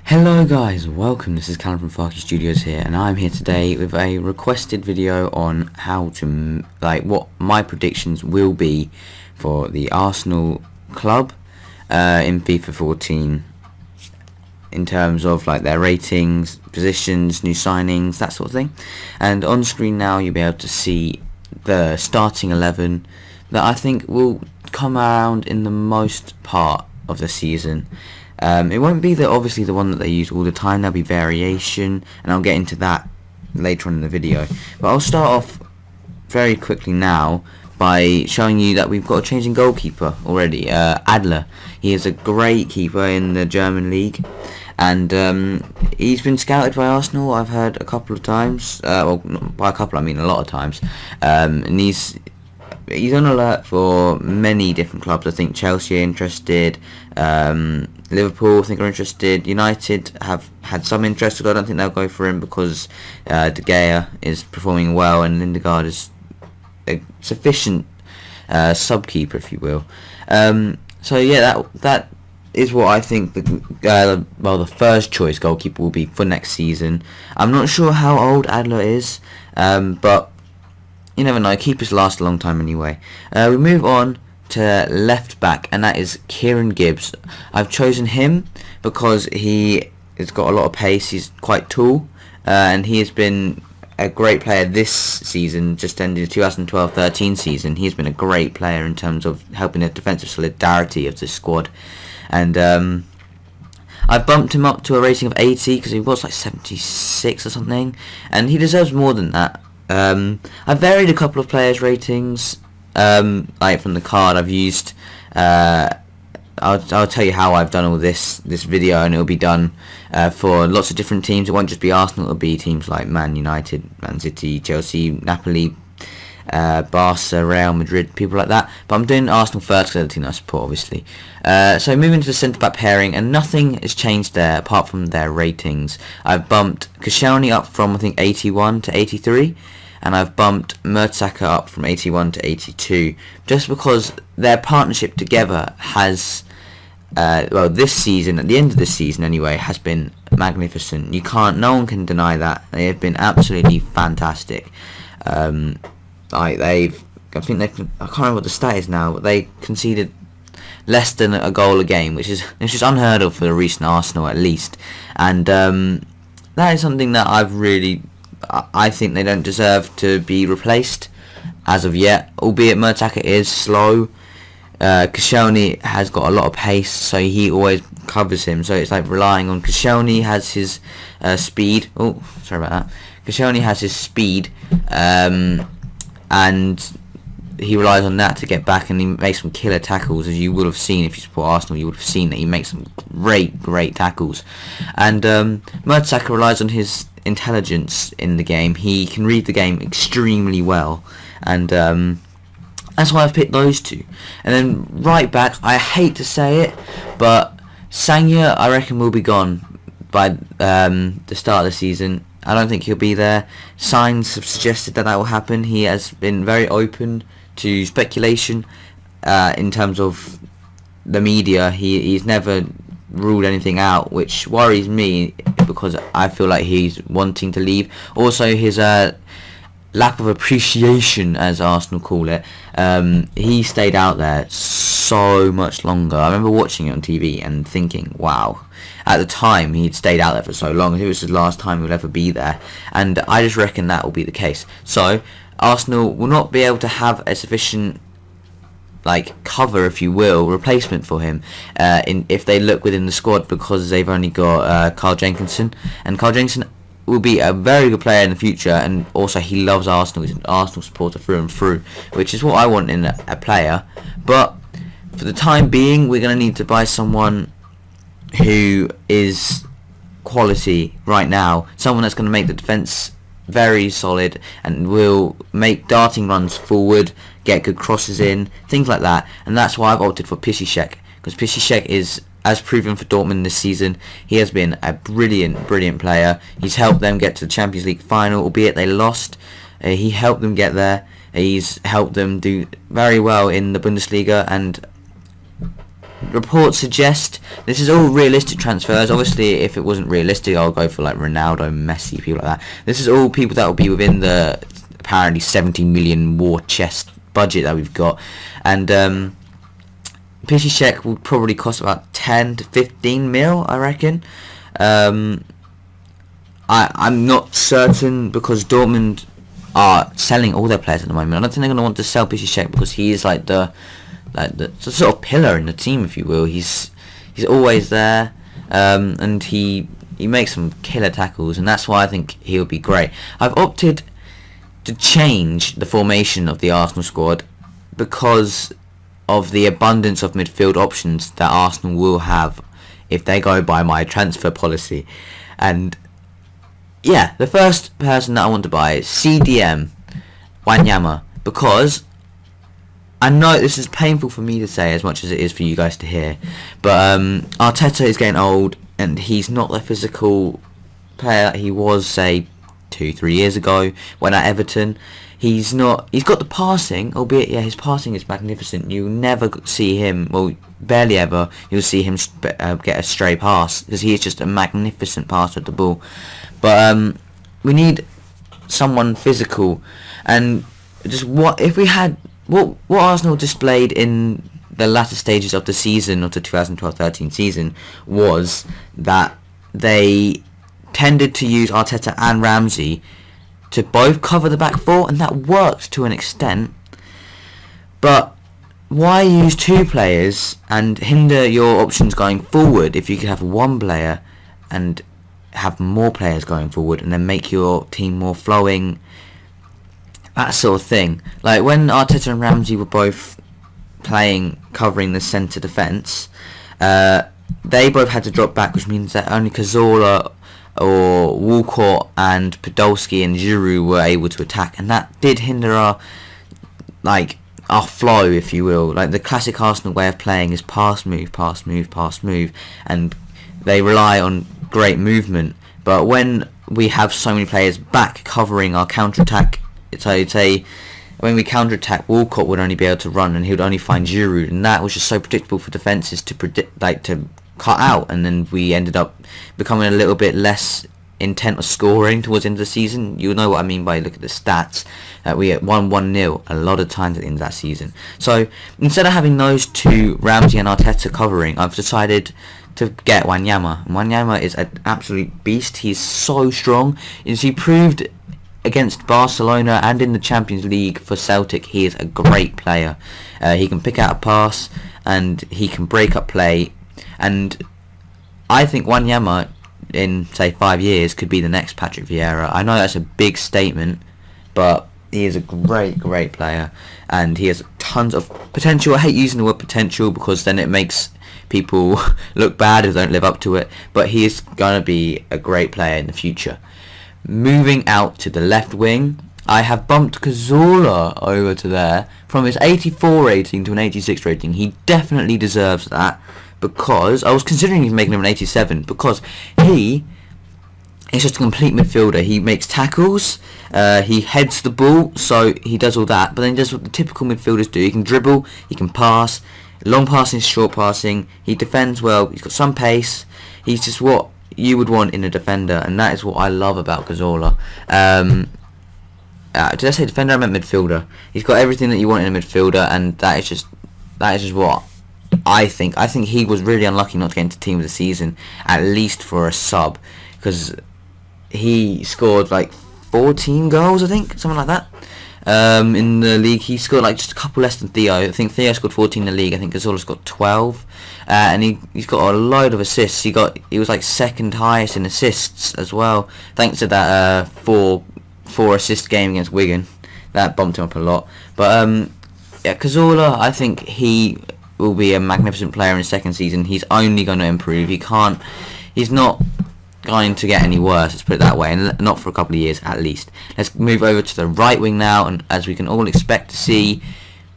Hello guys, welcome. This is Callum from Farky Studios here, and I'm here today with a requested video on how to what my predictions will be for the Arsenal club in FIFA 14 in terms of their ratings, positions, new signings, that sort of thing. And on screen now you'll be able to see the starting 11 that I think will come around in the most part of the season. It won't be obviously the one that they use all the time. There'll be variation, and I'll get into that later on in the video. But I'll start off very quickly now by showing you that we've got a change in goalkeeper already. Adler, he is a great keeper in the German league, and he's been scouted by Arsenal, I've heard a couple of times. Well, by a couple I mean a lot of times. And he's on alert for many different clubs. I think Chelsea are interested, Liverpool I think are interested, United have had some interest, but I don't think they'll go for him because De Gea is performing well and Lindegaard is a sufficient sub-keeper, if you will. So yeah, that is what I think the first choice goalkeeper will be for next season. I'm not sure how old Adler is, but you never know, keepers last a long time anyway. We move on to left back, and that is Kieran Gibbs. I've chosen him because he has got a lot of pace, he's quite tall, and he has been a great player this season, just ended the 2012-13 season. He's been a great player in terms of helping the defensive solidarity of the squad. And I've bumped him up to a rating of 80 because he was 76 or something, and he deserves more than that. I've varied a couple of players' ratings, from the card I've used. I'll tell you how I've done all this video, and it'll be done for lots of different teams. It won't just be Arsenal, it'll be teams like Man United, Man City, Chelsea, Napoli, Barca, Real Madrid, people like that. But I'm doing Arsenal first because they're the team I support, obviously. So moving to the centre-back pairing, and nothing has changed there apart from their ratings. I've bumped Koscielny up from, I think, 81 to 83. And I've bumped Mertesacker up from 81 to 82, just because their partnership together has, this season, at the end of this season anyway, has been magnificent. No one can deny that. They have been absolutely fantastic. I can't remember what the stat is now, but they conceded less than a goal a game, which is unheard of for the recent Arsenal at least. And that is something that I think they don't deserve to be replaced as of yet, albeit Mertesacker is slow. Koscielny has got a lot of pace, so he always covers him, so it's relying on Koscielny has his speed. Oh, sorry about that. Koscielny has his speed, and he relies on that to get back, and he makes some killer tackles, as you would have seen if you support Arsenal. You would have seen that he makes some great tackles. And Mertesacker relies on his intelligence in the game. He can read the game extremely well, and that's why I've picked those two. And then right back, I hate to say it, but Sanya I reckon will be gone by the start of the season. I don't think he'll be there. Signs have suggested that will happen. He has been very open to speculation in terms of the media. He's never ruled anything out, which worries me because I feel like he's wanting to leave. Also, his lack of appreciation, as Arsenal call it, he stayed out there so much longer. I remember watching it on TV and thinking, wow, at the time he'd stayed out there for so long. It was his last time he'll ever be there, and I just reckon that will be the case. So Arsenal will not be able to have a sufficient cover, if you will, replacement for him if they look within the squad, because they've only got Carl Jenkinson, and Carl Jenkinson will be a very good player in the future, and also he loves Arsenal. He's an Arsenal supporter through and through, which is what I want in a player. But for the time being, we're going to need to buy someone who is quality right now, someone that's going to make the defence very solid and will make darting runs forward, get good crosses in, things like that. And that's why I've opted for Piszczek, because Piszczek is, as proven for Dortmund this season, he has been a brilliant player. He's helped them get to the Champions League final, albeit they lost. He helped them get there. He's helped them do very well in the Bundesliga, and reports suggest this is all realistic transfers. Obviously, if it wasn't realistic, I'll go for like Ronaldo, Messi, people like that. This is all people that will be within the apparently 70 million war chest budget that we've got, and Piszczek will probably cost about 10 to 15 mil, I reckon. I'm not certain because Dortmund are selling all their players at the moment. I don't think they're going to want to sell Piszczek because he is like the sort of pillar in the team, if you will. He's always there, and he makes some killer tackles, and that's why I think he'll be great. I've opted to change the formation of the Arsenal squad because of the abundance of midfield options that Arsenal will have if they go by my transfer policy. And yeah, the first person that I want to buy is CDM Wanyama, because I know this is painful for me to say as much as it is for you guys to hear, but Arteta is getting old and he's not the physical player that he was, say, 2-3 years ago when at Everton. He's got the passing, albeit his passing is magnificent. You never see him, well, barely ever, you'll see him get a stray pass, because he is just a magnificent passer at the ball. But we need someone physical, and just what Arsenal displayed in the latter stages of the season, of the 2012-13 season, was that they tended to use Arteta and Ramsey to both cover the back four, and that worked to an extent. But why use two players and hinder your options going forward if you could have one player and have more players going forward and then make your team more flowing, that sort of thing. Like when Arteta and Ramsey were both covering the centre defence, they both had to drop back, which means that only Cazorla or Walcott and Podolski and Giroud were able to attack, and that did hinder our flow, if you will. Like the classic Arsenal way of playing is pass, move, pass, move, pass, move, and they rely on great movement. But when we have so many players back covering our counter-attack, I'd say when we counter-attack, Walcott would only be able to run and he would only find Giroud, and that was just so predictable for defences to cut out, and then we ended up becoming a little bit less intent on scoring towards the end of the season. You'll know what I mean by look at the stats. We won 1-0 a lot of times at the end of that season. So instead of having those two, Ramsey and Arteta, covering, I've decided to get Wanyama. Wanyama is an absolute beast. He's so strong. As he proved against Barcelona and in the Champions League for Celtic, he is a great player. He can pick out a pass and he can break up play. And I think Wanyama, in, say, 5 years, could be the next Patrick Vieira. I know that's a big statement, but he is a great, great player. And he has tons of potential. I hate using the word potential because then it makes people look bad if they don't live up to it. But he is going to be a great player in the future. Moving out to the left wing, I have bumped Cazorla over to there. From his 84 rating to an 86 rating. He definitely deserves that. Because I was considering making him an 87, because he is just a complete midfielder. He makes tackles, he heads the ball, so he does all that, but then he does what the typical midfielders do. He can dribble, he can pass, long passing, short passing, he defends well, he's got some pace. He's just what you would want in a defender, and that is what I love about Cazorla. Did I say defender? I meant midfielder. He's got everything that you want in a midfielder, and that is just what I think he was really unlucky not to get into team of the season, at least for a sub, because he scored like 14 goals, I think, something like that. In the league, he scored like just a couple less than Theo. I think Theo scored 14 in the league. I think Cazorla's got 12, and he's got a load of assists. He was like second highest in assists as well, thanks to that four assist game against Wigan. That bumped him up a lot. But Cazorla, I think he will be a magnificent player in his second season. He's only going to improve. He's not going to get any worse, let's put it that way, and not for a couple of years at least. Let's move over to the right wing now, and as we can all expect to see,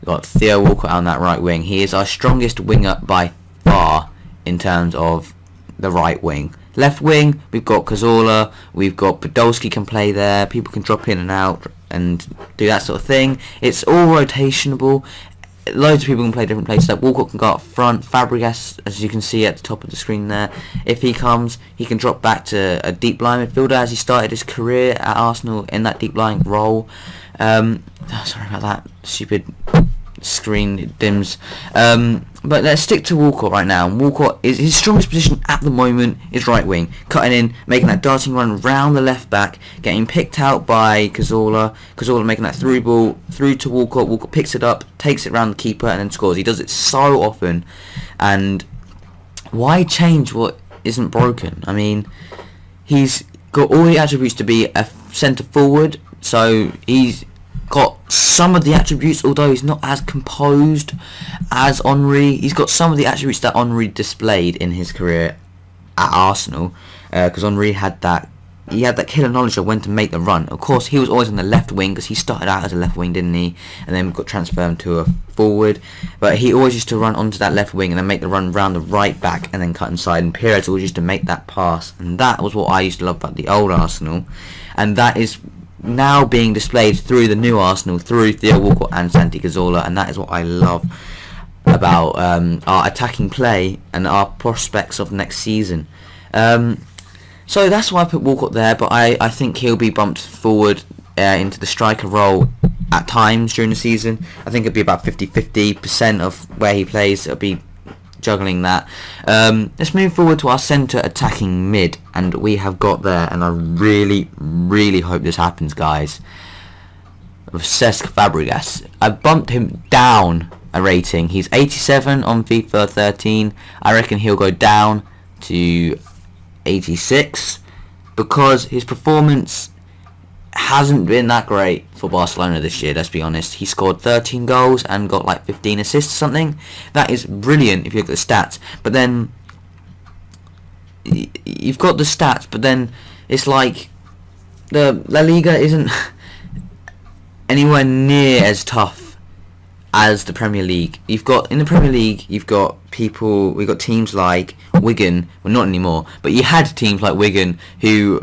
we've got Theo Walcott on that right wing. He is our strongest winger by far in terms of the right wing. Left wing, we've got Cazorla, we've got Podolski can play there, people can drop in and out and do that sort of thing. It's all rotationable. loads of people can play different places. Like Walcott can go up front. Fabregas, as you can see at the top of the screen there, if he comes, he can drop back to a deep line midfielder, as he started his career at Arsenal in that deep line role. Sorry about that stupid screen, it dims. But let's stick to Walcott right now. Walcott is his strongest position at the moment is right wing, cutting in, making that darting run round the left back, getting picked out by Cazorla making that through ball through to Walcott. Walcott picks it up, takes it round the keeper, and then scores. He does it so often, and why change what isn't broken? I mean, he's got all the attributes to be a centre forward, so he's got some of the attributes, although he's not as composed as Henry. He's got some of the attributes that Henry displayed in his career at Arsenal, because Henry had that killer knowledge of when to make the run. Of course, he was always on the left wing because he started out as a left wing, didn't he? And then got transferred to a forward. But he always used to run onto that left wing and then make the run round the right back and then cut inside. And Pires always used to make that pass, and that was what I used to love about the old Arsenal, and that is now being displayed through the new Arsenal, through Theo Walcott and Santi Cazorla, and that is what I love about our attacking play and our prospects of next season. So that's why I put Walcott there, but I think he'll be bumped forward into the striker role at times during the season. I think it'll be about 50% of where he plays. It'll be juggling that. Let's move forward to our centre attacking mid, and we have got there, and I really hope this happens, guys. Cesc Fabregas. I bumped him down a rating. He's 87 on FIFA 13. I reckon he'll go down to 86 because his performance hasn't been that great for Barcelona this year, let's be honest. He scored 13 goals and got like 15 assists or something. That is brilliant if you look at the stats, but then you've got the stats, but then it's like the La Liga isn't anywhere near as tough as the Premier League. We've got teams like Wigan, well not anymore, but you had teams like Wigan who,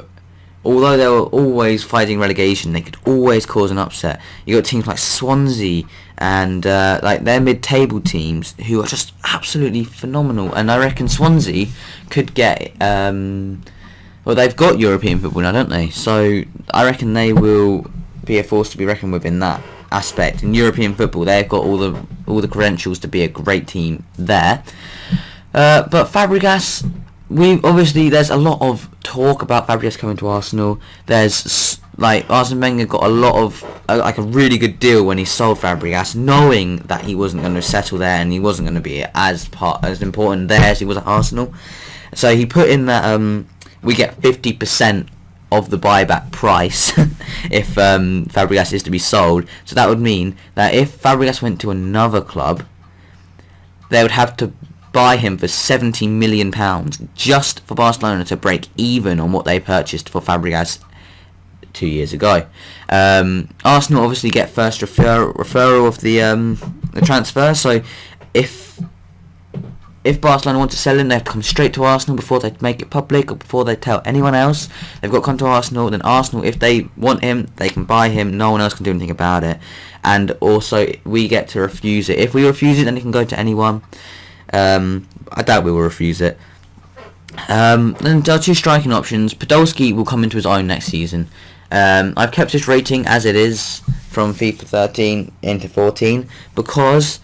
although they were always fighting relegation, they could always cause an upset. You got teams like Swansea and like their mid-table teams who are just absolutely phenomenal. And I reckon Swansea could get well, they've got European football now, don't they? So I reckon they will be a force to be reckoned with in that aspect. In European football, they've got all the credentials to be a great team there. But Fabregas, there's a lot of talk about Fabregas coming to Arsenal. There's like Arsene Wenger got a lot of like a really good deal when he sold Fabregas, knowing that he wasn't going to settle there and he wasn't going to be as important there as he was at Arsenal. So he put in that we get 50% of the buyback price if Fabregas is to be sold. So that would mean that if Fabregas went to another club, they would have to buy him for £70 million just for Barcelona to break even on what they purchased for Fabregas 2 years ago. Arsenal obviously get first referral of the transfer, so if Barcelona want to sell him, they have to come straight to Arsenal before they make it public or before they tell anyone else. They've got to come to Arsenal. Then Arsenal, if they want him, they can buy him. No one else can do anything about it. And also, we get to refuse it. If we refuse it, then it can go to anyone. I doubt we will refuse it. Then there are two striking options. Podolski will come into his own next season. I've kept his rating as it is from FIFA 13 into 14 because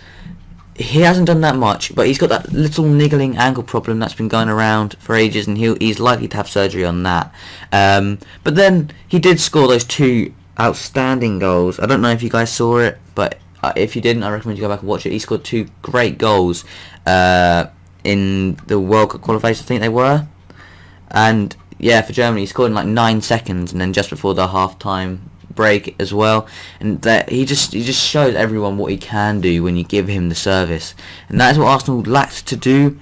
he hasn't done that much, but he's got that little niggling ankle problem that's been going around for ages, and he's likely to have surgery on that. But then he did score those two outstanding goals. I don't know if you guys saw it, but if you didn't, I recommend you go back and watch it. He scored two great goals in the World Cup qualifiers, I think they were. And yeah, for Germany, he scored in like 9 seconds, and then just before the half-time break as well. And that he just shows everyone what he can do when you give him the service. And that is what Arsenal lacked to do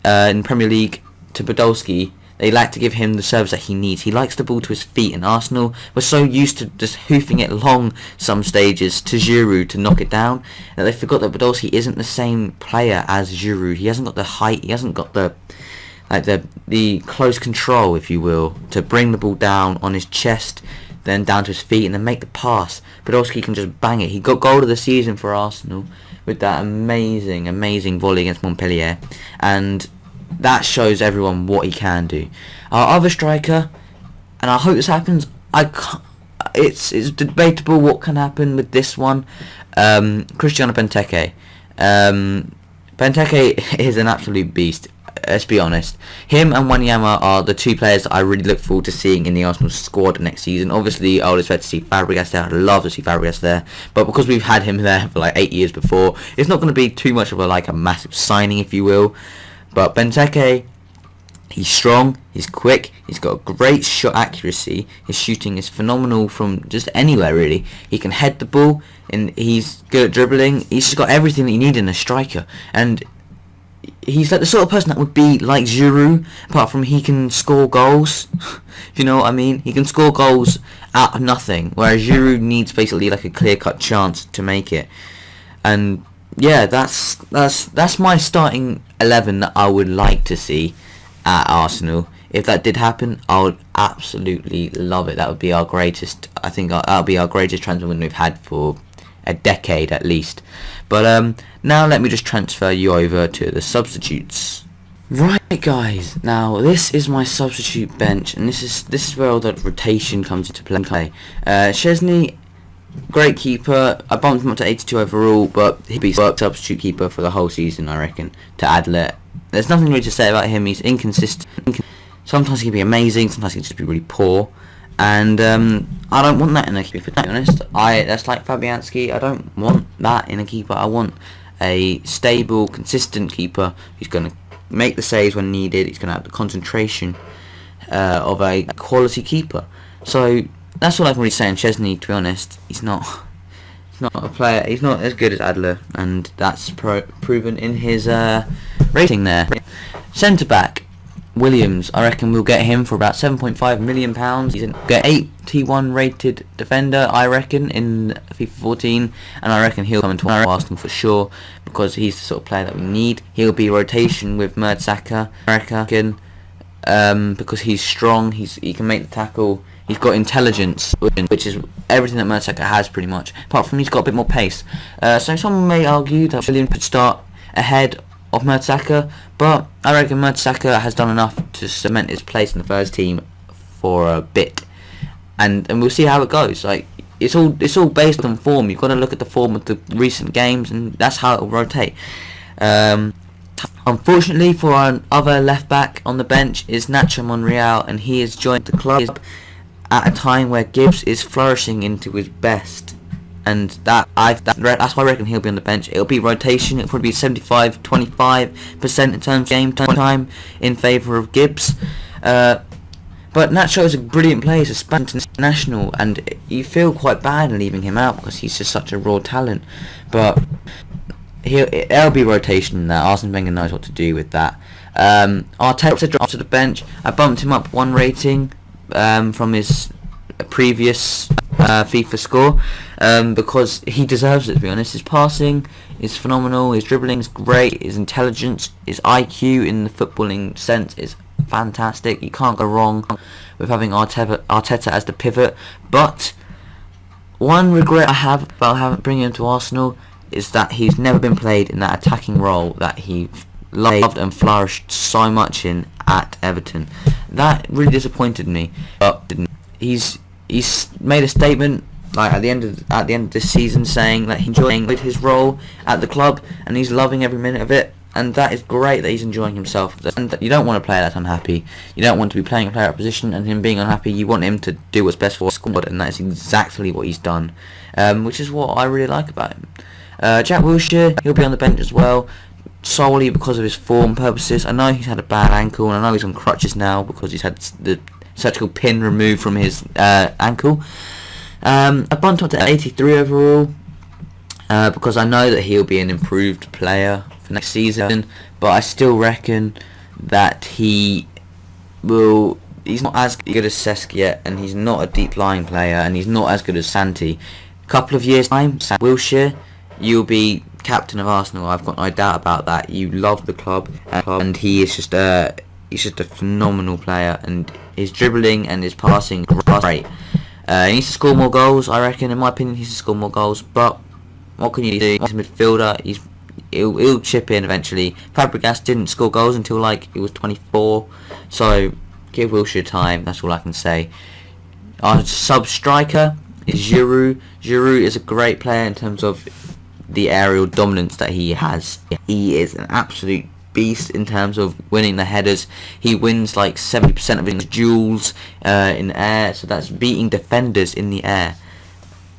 in Premier League to Podolski. They lack to give him the service that he needs. He likes the ball to his feet, and Arsenal were so used to just hoofing it long some stages to Giroud to knock it down that they forgot that Podolski isn't the same player as Giroud. He hasn't got the height, he hasn't got the close control, if you will, to bring the ball down on his chest, then down to his feet, and then make the pass. Podolski can just bang it. He got goal of the season for Arsenal with that amazing volley against Montpellier, and that shows everyone what he can do. Our other striker, and I hope this happens, it's debatable what can happen with this one. Cristiano Benteke. Benteke is an absolute beast. Let's be honest. Him and Wanyama are the two players that I really look forward to seeing in the Arsenal squad next season. Obviously, I would expect to see Fabregas there. I'd love to see Fabregas there. But because we've had him there for like 8 years before, it's not going to be too much of a massive signing, if you will. But Benteke, he's strong, he's quick, he's got a great shot accuracy. His shooting is phenomenal from just anywhere, really. He can head the ball, and he's good at dribbling. He's just got everything that you need in a striker. And he's like the sort of person that would be like Giroud, apart from he can score goals. If you know what I mean. He can score goals out of nothing, whereas Giroud needs basically like a clear-cut chance to make it. And yeah, that's my starting 11 that I would like to see at Arsenal. If that did happen, I would absolutely love it. That would be our greatest. I think that would be our greatest transfer window we've had for a decade at least. But now let me just transfer you over to the substitutes. Right, guys. Now this is my substitute bench, and this is where all the rotation comes into play. Szczesny, great keeper. I bumped him up to 82 overall, but he'd be substitute keeper for the whole season, I reckon. To Adler, there's nothing really to say about him. He's inconsistent. Sometimes he can be amazing. Sometimes he can just be really poor. And I don't want that in a keeper, to be honest. That's like Fabianski. I don't want that in a keeper. I want a stable, consistent keeper who's going to make the saves when needed. He's going to have the concentration of a quality keeper. So that's all I can really say on Szczesny, to be honest. He's not a player. He's not as good as Adler, and that's proven in his rating there. Centre back Williams, I reckon we'll get him for about £7.5 million. He's a 81 rated defender, I reckon, in FIFA 14, and I reckon he'll come into Arsenal for sure, because he's the sort of player that we need. He'll be rotation with Mertesacker, I reckon, because he's strong, he can make the tackle, he's got intelligence, which is everything that Mertesacker has pretty much, apart from he's got a bit more pace. So someone may argue that Williams could start ahead of Mertesacker, but I reckon Mertesacker has done enough to cement his place in the first team for a bit, and we'll see how it goes. Like it's all based on form. You've got to look at the form of the recent games, and that's how it will rotate. Unfortunately for our other left back on the bench is Nacho Monreal, and he has joined the club at a time where Gibbs is flourishing into his best. And that's why I reckon he'll be on the bench. It'll be rotation. It'll probably be 75-25% in terms of game time in favour of Gibbs. But Nacho is a brilliant player. He's a Spanish international, and you feel quite bad leaving him out because he's just such a raw talent. But it'll be rotation there. Arsene Wenger knows what to do with that. Arteta dropped to the bench. I bumped him up one rating from his previous FIFA score, because he deserves it, to be honest. His passing is phenomenal, his dribbling is great, his intelligence, his IQ in the footballing sense is fantastic. You can't go wrong with having Arteta as the pivot. But one regret I have about bringing him to Arsenal is that he's never been played in that attacking role that he loved and flourished so much in at Everton. That really disappointed me. But he's made a statement like at the end of this season saying that he enjoyed his role at the club and he's loving every minute of it, and that is great that he's enjoying himself. And you don't want a player that's unhappy. You don't want to be playing a player at position and him being unhappy. You want him to do what's best for the squad, and that is exactly what he's done, which is what I really like about him. Jack Wilshere, he'll be on the bench as well, solely because of his form purposes. I know he's had a bad ankle, and I know he's on crutches now because he's had the surgical pin removed from his ankle. I bumped up to 83 overall because I know that he'll be an improved player for next season, but I still reckon that he's not as good as Cesc yet, and he's not a deep lying player, and he's not as good as Santi. Couple of years time, Wilshere, you'll be captain of Arsenal. I've got no doubt about that. You love the club, and he is just he's just a phenomenal player, and his dribbling and his passing are great. He needs to score more goals, I reckon. In my opinion, he needs to score more goals, but what can you do? He's a midfielder. He'll chip in eventually. Fabregas didn't score goals until like he was 24, so give Wilshere time. That's all I can say. Our sub striker is Giroud. Giroud is a great player in terms of the aerial dominance that he has. He is an absolute beast in terms of winning the headers. He wins like 70% of his duels in the air, so that's beating defenders in the air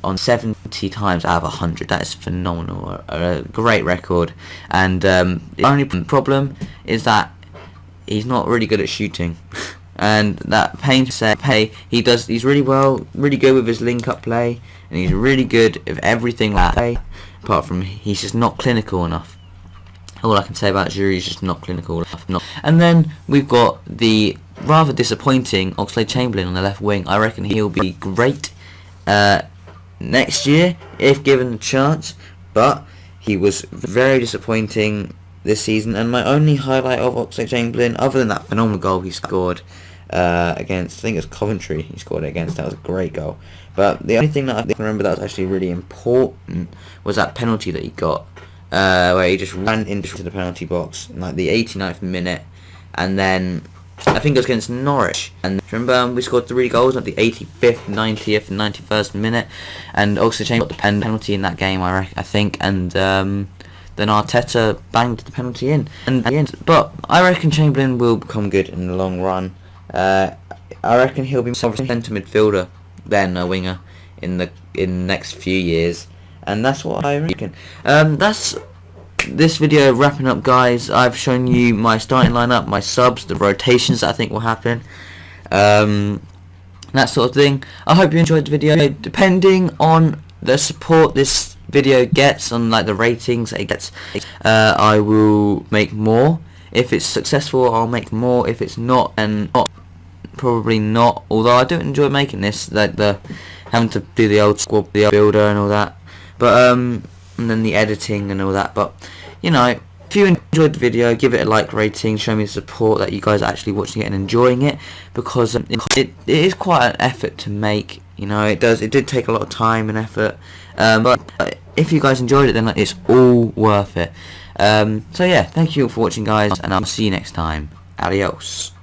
on 70 times out of 100. That is phenomenal. A great record. And the only problem is that he's not really good at shooting. And that pains to say, he's really good with his link-up play, and he's really good with everything like that. Apart from he's just not clinical enough. All I can say about Giroud is just not clinical enough. And then we've got the rather disappointing Oxlade-Chamberlain on the left wing. I reckon he'll be great next year if given the chance, but he was very disappointing this season. And my only highlight of Oxlade-Chamberlain, other than that phenomenal goal he scored against, I think it was Coventry, he scored it against. That was a great goal. But the only thing that I can remember that was actually really important was that penalty that he got, where he just ran into the penalty box in like the 89th minute, and then I think it was against Norwich. And remember, we scored 3 goals at the 85th, 90th, and 91st minute, and Oxlade-Chamberlain got the penalty in that game, I think, and then Arteta banged the penalty in. But I reckon Chamberlain will become good in the long run. I reckon he'll be more of a centre midfielder than a winger in the next few years, and that's what I reckon. That's this video wrapping up, guys. I've shown you my starting lineup, my subs, the rotations that I think will happen, that sort of thing. I hope you enjoyed the video. Depending on the support this video gets, on like the ratings that it gets, I will make more. If it's successful, I'll make more. If it's not, and probably not. Although I do enjoy making this, like the having to do the old squad, the builder and all that. But and then the editing and all that. But you know, if you enjoyed the video, give it a like rating. Show me the support that you guys are actually watching it and enjoying it, because it is quite an effort to make. You know, it did take a lot of time and effort. But if you guys enjoyed it, then it's all worth it. So yeah, thank you all for watching, guys, and I'll see you next time. Adios.